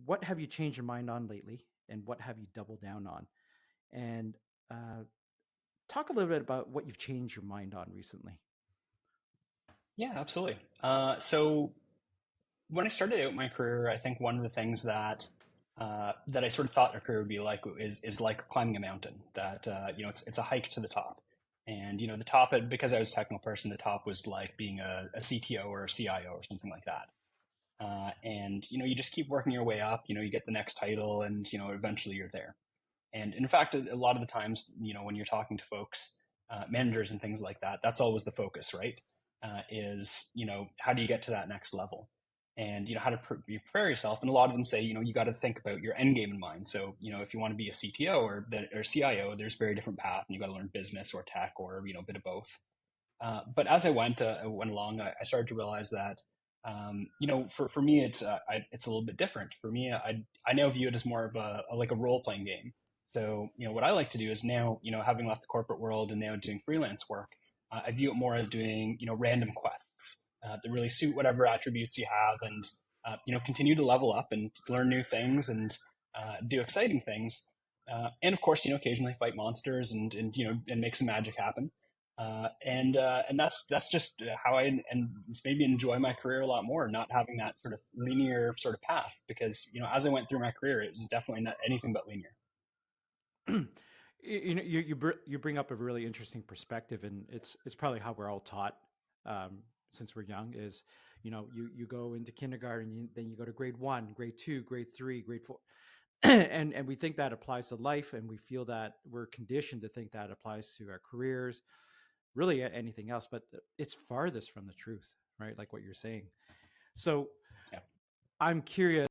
what have you changed your mind on lately, and what have you doubled down on? And talk a little bit about what you've changed your mind on recently. Yeah, absolutely. So when I started out my career, I think one of the things that I sort of thought a career would be like is like climbing a mountain. That it's a hike to the top, and the top because I was a technical person, the top was like being a CTO or a CIO or something like that. And you just keep working your way up. You get the next title, and eventually you're there. And in fact, a lot of the times, when you're talking to folks, managers and things like that, that's always the focus, right? Is how do you get to that next level, and how to you prepare yourself. And a lot of them say, you got to think about your end game in mind. So if you want to be a CTO or CIO, there's very different path, and you got to learn business or tech or a bit of both. But as I went along, I started to realize that for me, it's a little bit different. For me, I now view it as more of like a role playing game. So what I like to do is now having left the corporate world and now doing freelance work, I view it more as doing random quests that really suit whatever attributes you have, and continue to level up and learn new things and do exciting things. And of course, occasionally fight monsters and make some magic happen. And that's just how and maybe enjoy my career a lot more, not having that sort of linear sort of path, because as I went through my career, it was definitely not anything but linear. You bring up a really interesting perspective, and it's probably how we're all taught since we're young. Is you go into kindergarten, then you go to grade 1, grade 2, grade 3, grade 4, and we think that applies to life, and we feel that we're conditioned to think that applies to our careers, really anything else. But it's farthest from the truth, right? Like what you're saying. So Yeah. I'm curious.